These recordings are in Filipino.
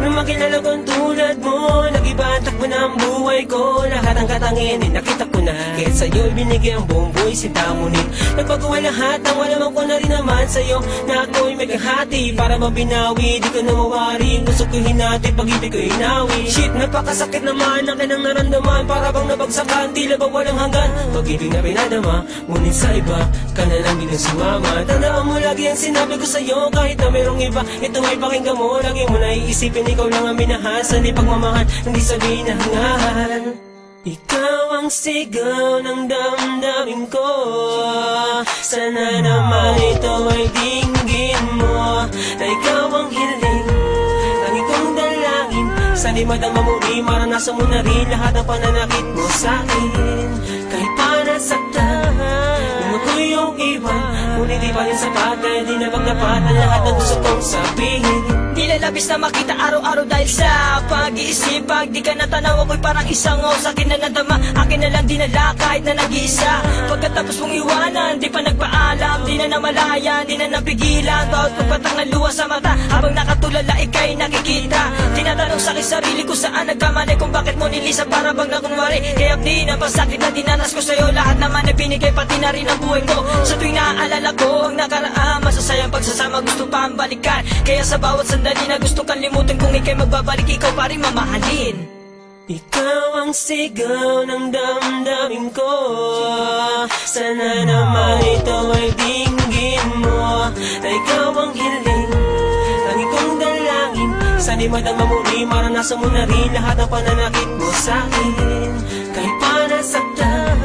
Nung makilala kong tulad mo, nag-iba ang takbo ng buhay ko. Lahat ang katangin, nakita ko na. Kahit sa'yo'y binigay ang buong buhay, sinta ngunit nagpagawa lahat ang wala ko na rin naman sa'yo. Na ako'y magkahati para mabinawi. Di ko na mawari, gusto ko hinati, pag-ibig ko hinawi. Shit, napakasakit naman ang kanang naramdaman. Para bang nabagsakan, tila ba walang hanggan. Pag-ibig na pinadama, ngunit sa iba ka na lang bilang sumama. Tandaan mo lagi ang sinabi ko sa'yo, kahit na merong iba. Ito ay pakinggan mo, lagi mo na iisipin, ikaw lang ang minahal. Sa di pagmamahal, hindi sabihin na hangal. Ikaw ang sigaw ng damdamin ko. Sana naman ito ay dinggin mo. Na ikaw ang hiling, lagi kong dalangin. Sana'y madama mo rin, maranasan mo na rin lahat ng pananakit mo sa'kin. Kahit pa nasaktan, kung ako'y yung iba, ngunit di pa rin sapat, kaya di na magdapat ang lahat ng gusto kong sabihin. Di lalabis na makita araw-araw dahil sa pag-iisip. Pag di ka natanaw, ako'y parang isang sa akin na nadama, akin na lang dinala kahit na nag-iisa. Pagkatapos mong iwanan, di pa nagpaalam, di na namalayan, di na napigilan. Bawat pagpatang ng luha sa mata, habang nakatulala ika'y nakikita. Tinatanong sa akin sarili ko saan nagkamali, kung bakit mo nilisa para bang nakunwari. Kaya di na pasakit na dinanas ko sa'yo, lahat naman ay binigay, pati na rin ang buhay ko. Sa tuwing naaalala ko ang nakaraan, masasayang pagsasama gusto pa ang balikan. Kaya sa bawat sandali na gusto kalimutan, kung ika'y magbabalik, ikaw pa rin mamahalin. Ikaw ang sigaw ng damdamin ko. Sana naman ito ay dinggin mo. Na ikaw ang hiling, lagi kong dalangin. Sana'y madama mo rin, maranasan mo na rin lahat ng pananakit mo sa'kin. Kahit pa nasaktan,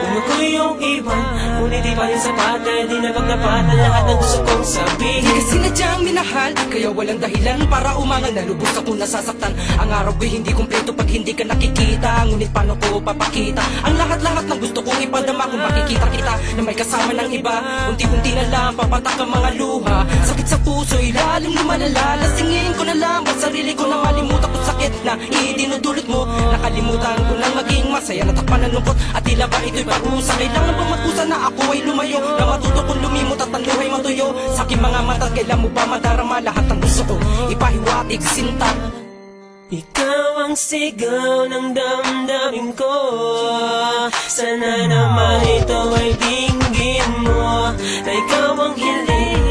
kung ako'y yung iba, ngunit di pa rin sapat, kaya di na magdapat ang lahat ng gusto kong sabihin. Di ka sinadyang minahal, kaya walang dahilan para umangal. Nalubos ako nasasaktan, ang araw ay hindi kumpleto pag hindi ka nakikita. Ngunit paano ko papakita ang lahat-lahat ng gusto kong ipadama. Kung makikita kita na may kasama ng iba, unti-unti na lang papatak ang mga luha. Sakit sa puso, ilalim lumalala. Lasingin ko na lang ang sarili ko na malimutan ko sakit na idinudulot mo. Nakalimutan ko lang maging masaya, natakpan ng lungkot at tila ba ito'y parusa. Kailangan ba magkusa na ako ay lumayo, na matuto kong lumimot at ang luhay matuyo. Sa aking mga mata, kailan mo ba madarama lahat ng gusto ko ipahiwatig sinta. Ikaw ang sigaw ng damdamin ko. Sana naman ito ay dinggin mo. Na ikaw ang hiling,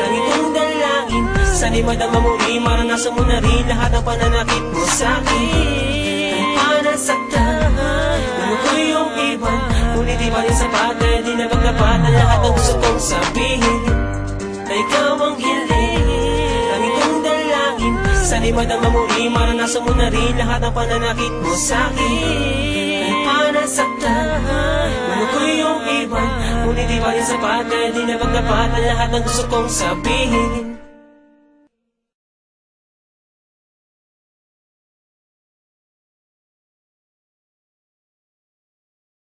lagi kong dalangin. Sana'y madama mo rin, maranasan mo na rin lahat ng pananakit mo sa'kin. Kahit pa nasaktan, kung ako'y yung iba, ngunit di pa rin sapat, kaya di na magdapat ang lahat ng gusto kong sabihin. Na ikaw ang hiling, lagi kong dalangin. Sana'y madama mo rin, maranasan mo na rin lahat ng pananakit mo sa'kin. Kahit pa nasaktan, kung ako'y yung iba, ngunit di pa rin sapat, kaya di na magdapat ang lahat ng gusto kong sabihin.